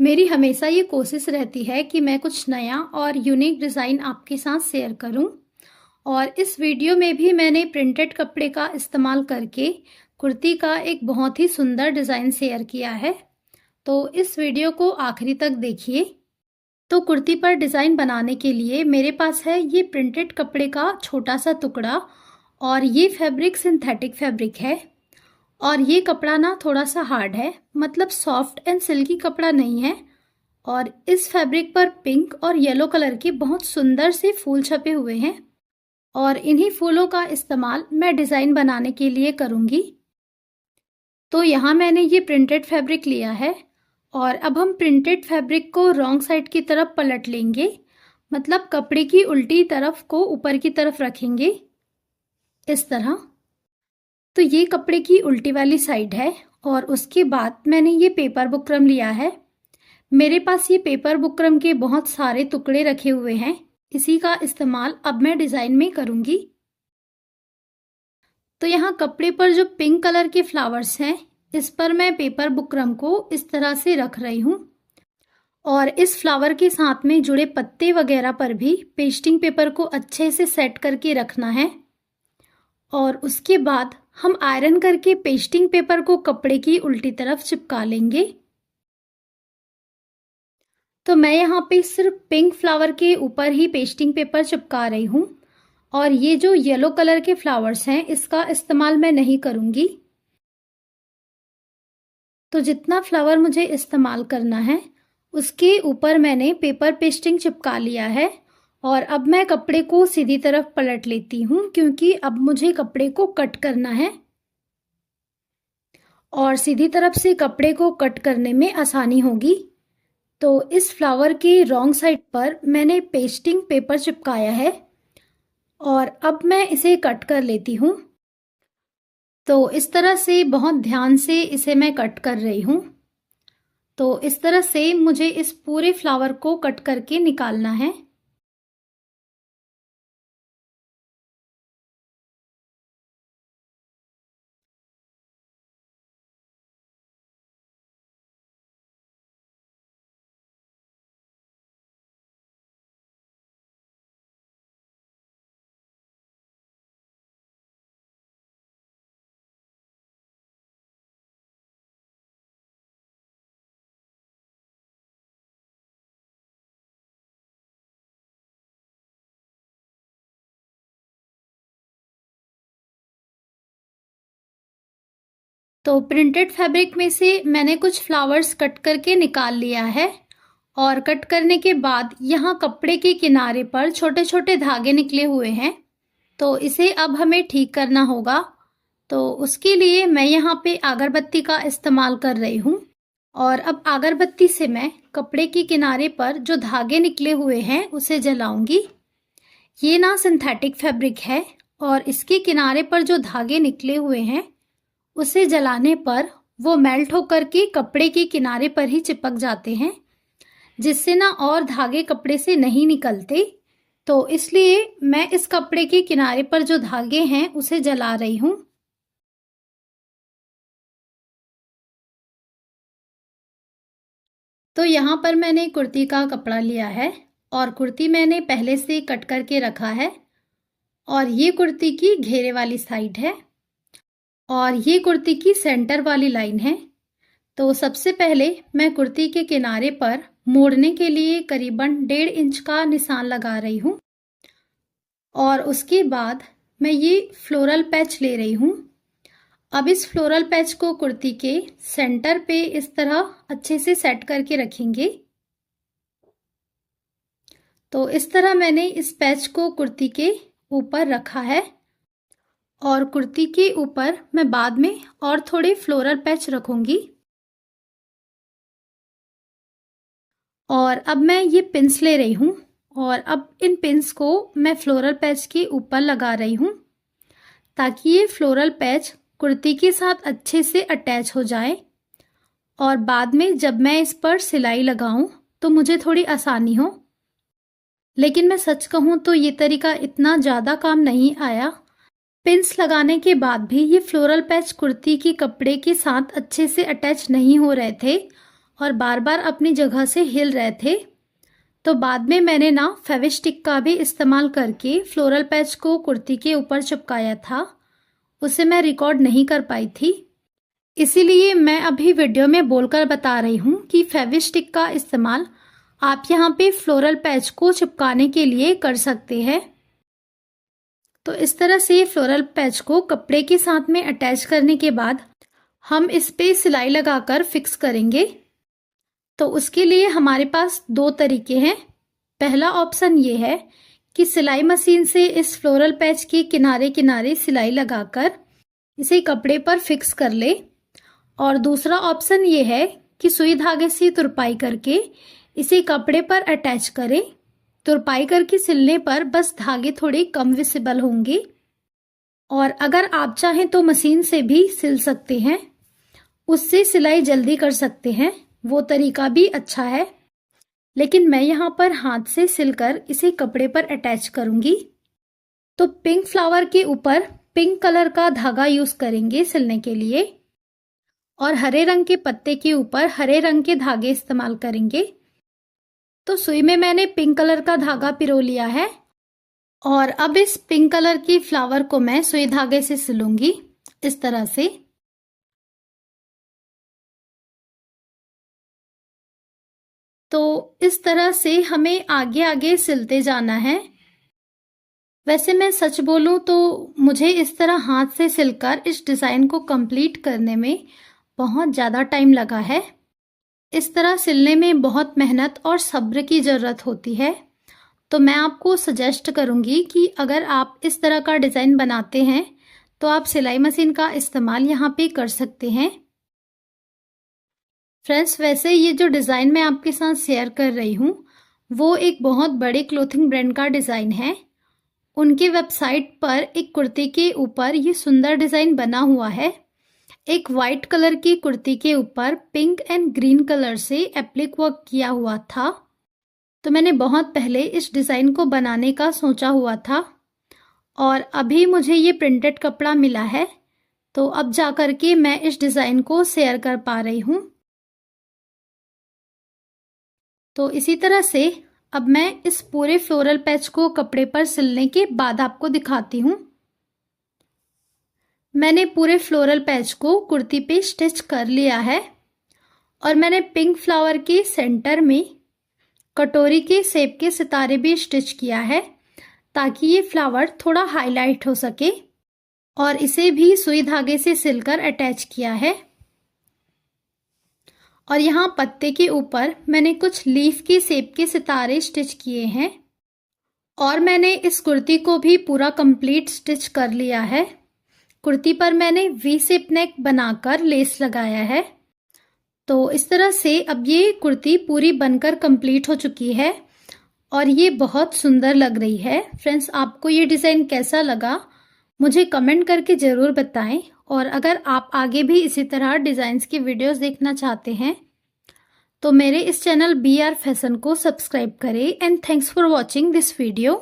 मेरी हमेशा ये कोशिश रहती है कि मैं कुछ नया और यूनिक डिज़ाइन आपके साथ शेयर करूं। और इस वीडियो में भी मैंने प्रिंटेड कपड़े का इस्तेमाल करके कुर्ती का एक बहुत ही सुंदर डिज़ाइन शेयर किया है। तो इस वीडियो को आखिरी तक देखिए। तो कुर्ती पर डिज़ाइन बनाने के लिए मेरे पास है ये प्रिंटेड कपड़े का छोटा सा टुकड़ा, और ये फैब्रिक सिंथेटिक फैब्रिक है। और ये कपड़ा ना थोड़ा सा हार्ड है, मतलब सॉफ्ट एंड सिल्की कपड़ा नहीं है। और इस फैब्रिक पर पिंक और येलो कलर के बहुत सुंदर से फूल छपे हुए हैं, और इन्हीं फूलों का इस्तेमाल मैं डिज़ाइन बनाने के लिए करूँगी। तो यहाँ मैंने ये प्रिंटेड फैब्रिक लिया है, और अब हम प्रिंटेड फैब्रिक को रॉन्ग साइड की तरफ पलट लेंगे, मतलब कपड़े की उल्टी तरफ को ऊपर की तरफ रखेंगे इस तरह। तो ये कपड़े की उल्टी वाली साइड है, और उसके बाद मैंने ये पेपर बुकरम लिया है। मेरे पास ये पेपर बुकरम के बहुत सारे टुकड़े रखे हुए हैं, इसी का इस्तेमाल अब मैं डिज़ाइन में करूँगी। तो यहाँ कपड़े पर जो पिंक कलर के फ्लावर्स हैं, इस पर मैं पेपर बुकरम को इस तरह से रख रही हूँ। और इस फ्लावर के साथ में जुड़े पत्ते वगैरह पर भी पेस्टिंग पेपर को अच्छे से सेट करके रखना है। और उसके बाद हम आयरन करके पेस्टिंग पेपर को कपड़े की उल्टी तरफ चिपका लेंगे। तो मैं यहाँ पे सिर्फ पिंक फ्लावर के ऊपर ही पेस्टिंग पेपर चिपका रही हूँ, और ये जो येलो कलर के फ्लावर्स हैं इसका इस्तेमाल मैं नहीं करूँगी। तो जितना फ्लावर मुझे इस्तेमाल करना है उसके ऊपर मैंने पेपर पेस्टिंग चिपका लिया है। और अब मैं कपड़े को सीधी तरफ पलट लेती हूँ, क्योंकि अब मुझे कपड़े को कट करना है, और सीधी तरफ से कपड़े को कट करने में आसानी होगी। तो इस फ्लावर के रॉन्ग साइड पर मैंने पेस्टिंग पेपर चिपकाया है, और अब मैं इसे कट कर लेती हूँ। तो इस तरह से बहुत ध्यान से इसे मैं कट कर रही हूँ। तो इस तरह से मुझे इस पूरे फ्लावर को कट करके निकालना है। तो प्रिंटेड फैब्रिक में से मैंने कुछ फ्लावर्स कट करके निकाल लिया है, और कट करने के बाद यहाँ कपड़े के किनारे पर छोटे छोटे धागे निकले हुए हैं। तो इसे अब हमें ठीक करना होगा। तो उसके लिए मैं यहाँ पे अगरबत्ती का इस्तेमाल कर रही हूँ, और अब अगरबत्ती से मैं कपड़े के किनारे पर जो धागे निकले हुए हैं उसे जलाऊंगी। ये ना सिंथेटिक फैब्रिक है, और इसके किनारे पर जो धागे निकले हुए हैं उसे जलाने पर वो मेल्ट होकर के कपड़े के किनारे पर ही चिपक जाते हैं, जिससे ना और धागे कपड़े से नहीं निकलते। तो इसलिए मैं इस कपड़े के किनारे पर जो धागे हैं उसे जला रही हूँ। तो यहाँ पर मैंने कुर्ती का कपड़ा लिया है, और कुर्ती मैंने पहले से कट करके रखा है। और ये कुर्ती की घेरे वाली साइड है, और ये कुर्ती की सेंटर वाली लाइन है। तो सबसे पहले मैं कुर्ती के किनारे पर मोड़ने के लिए करीबन 1.5 इंच का निशान लगा रही हूँ, और उसके बाद मैं ये फ्लोरल पैच ले रही हूँ। अब इस फ्लोरल पैच को कुर्ती के सेंटर पे इस तरह अच्छे से सेट करके रखेंगे। तो इस तरह मैंने इस पैच को कुर्ती के ऊपर रखा है, और कुर्ती के ऊपर मैं बाद में और थोड़े फ्लोरल पैच रखूंगी। और अब मैं ये पिंस ले रही हूँ, और अब इन पिंस को मैं फ्लोरल पैच के ऊपर लगा रही हूँ, ताकि ये फ्लोरल पैच कुर्ती के साथ अच्छे से अटैच हो जाए, और बाद में जब मैं इस पर सिलाई लगाऊं तो मुझे थोड़ी आसानी हो। लेकिन मैं सच कहूँ तो ये तरीका इतना ज़्यादा काम नहीं आया। पिंस लगाने के बाद भी ये फ्लोरल पैच कुर्ती की कपड़े के साथ अच्छे से अटैच नहीं हो रहे थे, और बार बार अपनी जगह से हिल रहे थे। तो बाद में मैंने ना फेविस्टिक का भी इस्तेमाल करके फ्लोरल पैच को कुर्ती के ऊपर चिपकाया था, उसे मैं रिकॉर्ड नहीं कर पाई थी। इसीलिए मैं अभी वीडियो में बोलकर बता रही हूँ कि फेविस्टिक का इस्तेमाल आप यहाँ पे फ्लोरल पैच को चिपकाने के लिए कर सकते हैं। तो इस तरह से फ्लोरल पैच को कपड़े के साथ में अटैच करने के बाद हम इस पे सिलाई लगाकर फिक्स करेंगे। तो उसके लिए हमारे पास दो तरीके हैं। पहला ऑप्शन ये है कि सिलाई मशीन से इस फ्लोरल पैच के किनारे किनारे सिलाई लगाकर इसे कपड़े पर फिक्स कर ले, और दूसरा ऑप्शन ये है कि सुई धागे से तुरपाई करके इसे कपड़े पर अटैच करें। तुरपाई करके सिलने पर बस धागे थोड़े कम विजिबल होंगे, और अगर आप चाहें तो मशीन से भी सिल सकते हैं, उससे सिलाई जल्दी कर सकते हैं, वो तरीका भी अच्छा है। लेकिन मैं यहाँ पर हाथ से सिलकर इसे कपड़े पर अटैच करूंगी। तो पिंक फ्लावर के ऊपर पिंक कलर का धागा यूज करेंगे सिलने के लिए, और हरे रंग के पत्ते के ऊपर हरे रंग के धागे इस्तेमाल करेंगे। तो सुई में मैंने पिंक कलर का धागा पिरो लिया है, और अब इस पिंक कलर की फ्लावर को मैं सुई धागे से सिलूंगी इस तरह से। तो इस तरह से हमें आगे आगे सिलते जाना है। वैसे मैं सच बोलूं तो मुझे इस तरह हाथ से सिलकर इस डिज़ाइन को कंप्लीट करने में बहुत ज़्यादा टाइम लगा है। इस तरह सिलने में बहुत मेहनत और सब्र की ज़रूरत होती है। तो मैं आपको सजेस्ट करूंगी कि अगर आप इस तरह का डिज़ाइन बनाते हैं तो आप सिलाई मशीन का इस्तेमाल यहाँ पे कर सकते हैं। फ्रेंड्स, वैसे ये जो डिज़ाइन मैं आपके साथ शेयर कर रही हूँ वो एक बहुत बड़े क्लोथिंग ब्रांड का डिज़ाइन है। उनके वेबसाइट पर एक कुर्ती के ऊपर ये सुंदर डिज़ाइन बना हुआ है। एक वाइट कलर की कुर्ती के ऊपर पिंक एंड ग्रीन कलर से एप्लिक वर्क किया हुआ था। तो मैंने बहुत पहले इस डिज़ाइन को बनाने का सोचा हुआ था, और अभी मुझे ये प्रिंटेड कपड़ा मिला है, तो अब जा कर के मैं इस डिज़ाइन को शेयर कर पा रही हूँ। तो इसी तरह से अब मैं इस पूरे फ्लोरल पैच को कपड़े पर सिलने के बाद आपको दिखाती हूँ। मैंने पूरे फ्लोरल पैच को कुर्ती पे स्टिच कर लिया है, और मैंने पिंक फ्लावर के सेंटर में कटोरी के शेप के सितारे भी स्टिच किया है, ताकि ये फ्लावर थोड़ा हाईलाइट हो सके, और इसे भी सुई धागे से सिलकर अटैच किया है। और यहाँ पत्ते के ऊपर मैंने कुछ लीफ के शेप के सितारे स्टिच किए हैं, और मैंने इस कुर्ती को भी पूरा कंप्लीट स्टिच कर लिया है। कुर्ती पर मैंने वी शेप नेक बनाकर लेस लगाया है। तो इस तरह से अब ये कुर्ती पूरी बनकर कंप्लीट हो चुकी है, और ये बहुत सुंदर लग रही है। फ्रेंड्स, आपको ये डिज़ाइन कैसा लगा मुझे कमेंट करके ज़रूर बताएं, और अगर आप आगे भी इसी तरह डिज़ाइंस की वीडियोस देखना चाहते हैं तो मेरे इस चैनल BR फैशन को सब्सक्राइब करें। And thanks for watching this video.